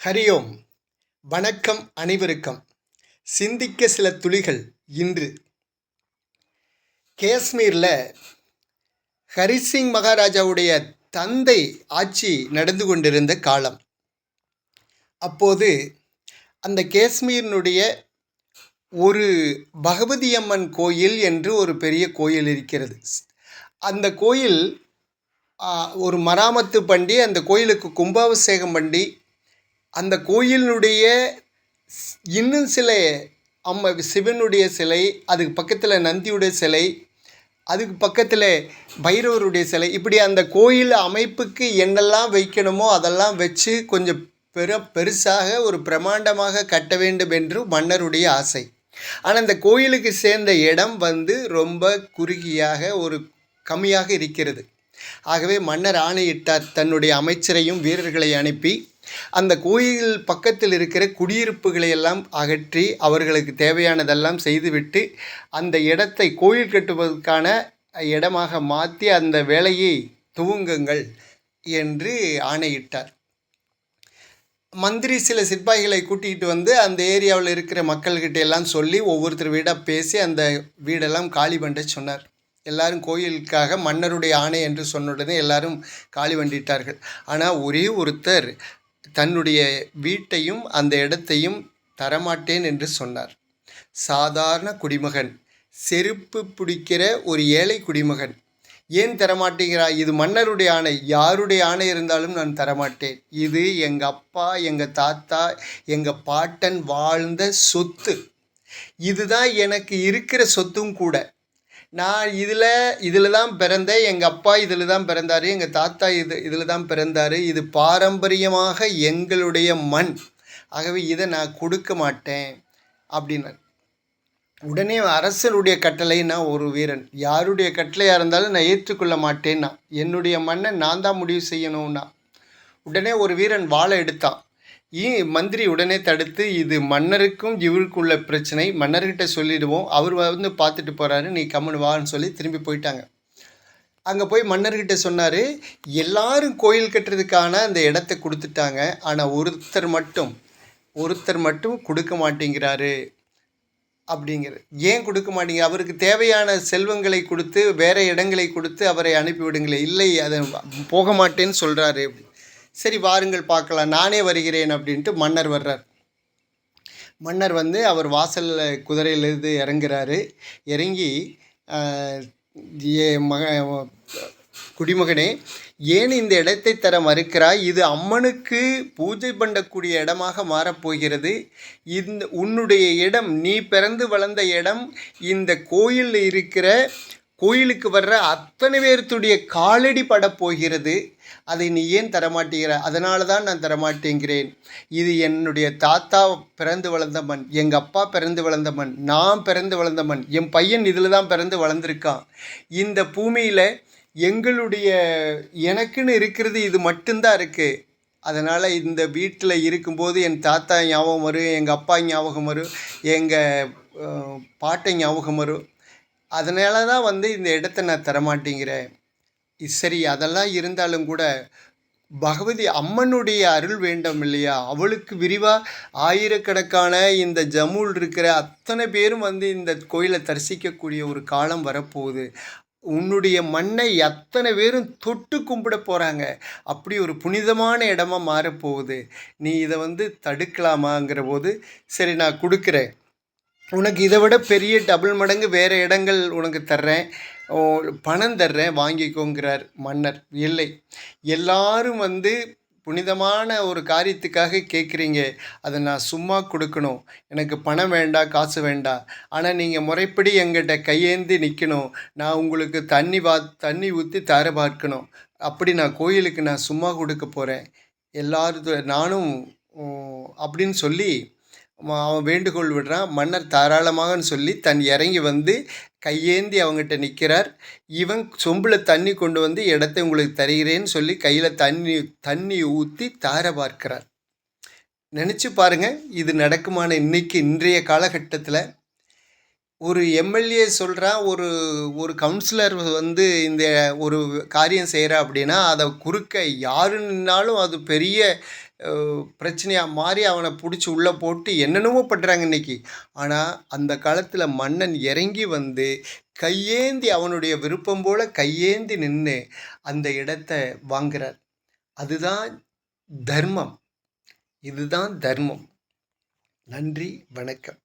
ஹரி ஓம். வணக்கம் அனைவருக்கும். சிந்திக்க சில துளிகள். இன்று காஷ்மீரில் ஹரிசிங் மகாராஜாவுடைய தந்தை ஆட்சி நடந்து கொண்டிருந்த காலம். அப்போது அந்த காஷ்மீரினுடைய ஒரு பகவதி அம்மன் கோயில் என்று ஒரு பெரிய கோயில் இருக்கிறது. அந்த கோயில் ஒரு மராமத்து பண்ணி அந்த கோயிலுக்கு கும்பாபிஷேகம் பண்ணி அந்த கோயிலினுடைய இன்னும் சில சிவனுடைய சிலை, அதுக்கு பக்கத்தில் நந்தியுடைய சிலை, அதுக்கு பக்கத்தில் பைரவருடைய சிலை, இப்படி அந்த கோயில் அமைப்புக்கு என்னெல்லாம் வைக்கணுமோ அதெல்லாம் வச்சு கொஞ்சம் பெருசாக ஒரு பிரமாண்டமாக கட்ட வேண்டும் என்று மன்னருடைய ஆசை. ஆனால் அந்த கோயிலுக்கு சேர்ந்த இடம் ரொம்ப குறுகியாக ஒரு கம்மியாக இருக்கிறது. ஆகவே மன்னர் ஆணையிட்டார். தன்னுடைய அமைச்சரையும் வீரர்களை அனுப்பி அந்த கோயில் பக்கத்தில் இருக்கிற குடியிருப்புகளை எல்லாம் அகற்றி அவர்களுக்கு தேவையானதெல்லாம் செய்துவிட்டு அந்த இடத்தை கோயில் கட்டுவதற்கான இடமாக மாற்றி அந்த வேலையை துவங்குங்கள் என்று ஆணையிட்டார். மந்திரி சில சிப்பாய்களை கூட்டிகிட்டு வந்து அந்த ஏரியாவில் இருக்கிற மக்கள்கிட்ட எல்லாம் சொல்லி ஒவ்வொருத்தர் வீடாக பேசி அந்த வீடெல்லாம் காலி பண்ண சொன்னார். எல்லாரும் கோயிலுக்காக மன்னருடைய ஆணை என்று சொன்ன உடனே எல்லாரும் காலி பண்ணிட்டார்கள். ஆனால் ஒரே ஒருத்தர் தன்னுடைய வீட்டையும் அந்த இடத்தையும் தரமாட்டேன் என்று சொன்னார். சாதாரண குடிமகன், செருப்பு பிடிக்கிற ஒரு ஏழை குடிமகன். ஏன் தரமாட்டேங்கிறாய்? இது மன்னருடைய ஆணை, யாருடைய ஆணை இருந்தாலும் நான் தரமாட்டேன். இது எங்கள் அப்பா, எங்கள் தாத்தா, எங்கள் பாட்டன் வாழ்ந்த சொத்து. இதுதான் எனக்கு இருக்கிற சொத்தும் கூட. நான் இதில் தான் பிறந்தேன். எங்கள் அப்பா இதில் தான் பிறந்தார், எங்கள் தாத்தா இதில் தான் பிறந்தார். இது பாரம்பரியமாக எங்களுடைய மண். ஆகவே இதை நான் கொடுக்க மாட்டேன் அப்படின்னார். உடனே அரசனுடைய கட்டளைன்னா ஒரு வீரன், யாருடைய கட்டளையாக இருந்தாலும் நான் ஏற்றுக்கொள்ள மாட்டேன்னா, என்னுடைய மண்ணை நான் தான் முடிவு செய்யணும்னா. உடனே ஒரு வீரன் வாளை எடுத்தான். மந்திரி உடனே தடுத்து, இது மன்னருக்கும் இவருக்குள்ள பிரச்சனை, மன்னர்கிட்ட சொல்லிடுவோம், அவர் பார்த்துட்டு போகிறாரு, நீ கம்முன்னு வான்னு சொல்லி திரும்பி போயிட்டாங்க. அங்கே போய் மன்னர்கிட்ட சொன்னார், எல்லாரும் கோயில் கட்டுறதுக்கான அந்த இடத்த கொடுத்துட்டாங்க, ஆனால் ஒருத்தர் மட்டும் கொடுக்க மாட்டேங்கிறாரு அப்படிங்கிறது. ஏன் கொடுக்க மாட்டேங்க? அவருக்கு தேவையான செல்வங்களை கொடுத்து வேறு இடங்களை கொடுத்து அவரை அனுப்பிவிடுங்களே. இல்லை, அதை போக மாட்டேன்னு சொல்கிறாரு. சரி வாருங்கள் பார்க்கலாம், நானே வருகிறேன் அப்படின்ட்டு மன்னர் வர்றார். மன்னர் அவர் வாசலில் குதிரையிலிருந்து இறங்குறாரு. இறங்கி, குடிமகனே, ஏன் இந்த இடத்தை தர மறுக்கிறாய்? இது அம்மனுக்கு பூஜை பண்ணக்கூடிய இடமாக மாறப்போகிறது. உன்னுடைய இடம், நீ பிறந்து வளர்ந்த இடம், இந்த கோயிலில் இருக்கிற கோயிலுக்கு வர்ற அத்தனை பேர்த்துடைய காலடி படப்போகிறது. அதை நீ ஏன் தரமாட்டேங்கிற? அதனால தான் நான் தரமாட்டேங்கிறேன். இது என்னுடைய தாத்தா பிறந்து வளர்ந்த மண், எங்கள் அப்பா பிறந்து வளர்ந்த மண், நான் பிறந்து வளர்ந்த மண், என் பையன் இதில் தான் பிறந்து வளர்ந்துருக்கான். இந்த பூமியில் எனக்குன்னு இருக்கிறது இது மட்டும்தான் இருக்குது. அதனால் இந்த வீட்டில் இருக்கும்போது என் தாத்தா ஞாபகம் வரும், எங்கள் அப்பா ஞாபகம் வரும், எங்கள் பாட்டை ஞாபகம் வரும். அதனால தான் இந்த இடத்த நான் தரமாட்டேங்கிறேன். சரி, அதெல்லாம் இருந்தாலும் கூட பகவதி அம்மனுடைய அருள் வேண்டும் இல்லையா? அவளுக்கு விரிவாக ஆயிரக்கணக்கான இந்த ஜம்முவில் இருக்கிற அத்தனை பேரும் இந்த கோயிலை தரிசிக்கக்கூடிய ஒரு காலம் வரப்போகுது. உன்னுடைய மண்ணை அத்தனை பேரும் தொட்டு கும்பிட போகிறாங்க. அப்படி ஒரு புனிதமான இடமா மாறப்போகுது. நீ இதை தடுக்கலாமாங்கிற போது, சரி நான் கொடுக்குறேன், உனக்கு இதை விட பெரிய டபுள் மடங்கு வேறு இடங்கள் உனக்கு தர்றேன், பணம் தர்றேன், வாங்கிக்கோங்கிறார் மன்னர். இல்லை, எல்லாரும் புனிதமான ஒரு காரியத்துக்காக கேட்குறீங்க, அதை நான் சும்மா கொடுக்கணும், எனக்கு பணம் வேண்டாம், காசு வேண்டாம், ஆனால் நீங்கள் முறைப்படி எங்கிட்ட கையேந்தி நிற்கணும், நான் உங்களுக்கு தண்ணி ஊற்றி தர பார்க்கணும், அப்படி நான் கோயிலுக்கு நான் சும்மா கொடுக்க போகிறேன், நானும் அப்படின்னு சொல்லி அவன் வேண்டுகோள் விடுறான். மன்னர் தாராளமாகன்னு சொல்லி தன் இறங்கி கையேந்தி அவங்ககிட்ட நிற்கிறார். இவன் சொம்பில் தண்ணி கொண்டு இடத்தை உங்களுக்கு தருகிறேன்னு சொல்லி கையில் தண்ணி ஊற்றி தார பார்க்கிறார். நினச்சி பாருங்கள், இது நடக்குமான இன்றைய காலகட்டத்தில் ஒரு எம்எல்ஏ சொல்கிறான், ஒரு கவுன்சிலர் இந்த ஒரு காரியம் செய்கிறா அப்படின்னா அதை குறுக்க யாருன்னாலும் அது பெரிய பிரச்சனையாக மாறி அவனை பிடிச்சி உள்ளே போட்டு என்னென்னவோ பண்ணுறாங்க இன்னைக்கு. ஆனால் அந்த காலத்தில் மன்னன் இறங்கி வந்து கையேந்தி அவனுடைய விருப்பம் போல் கையேந்தி நின்று அந்த இடத்த வாங்குறார். அதுதான் தர்மம். இதுதான் தர்மம். நன்றி, வணக்கம்.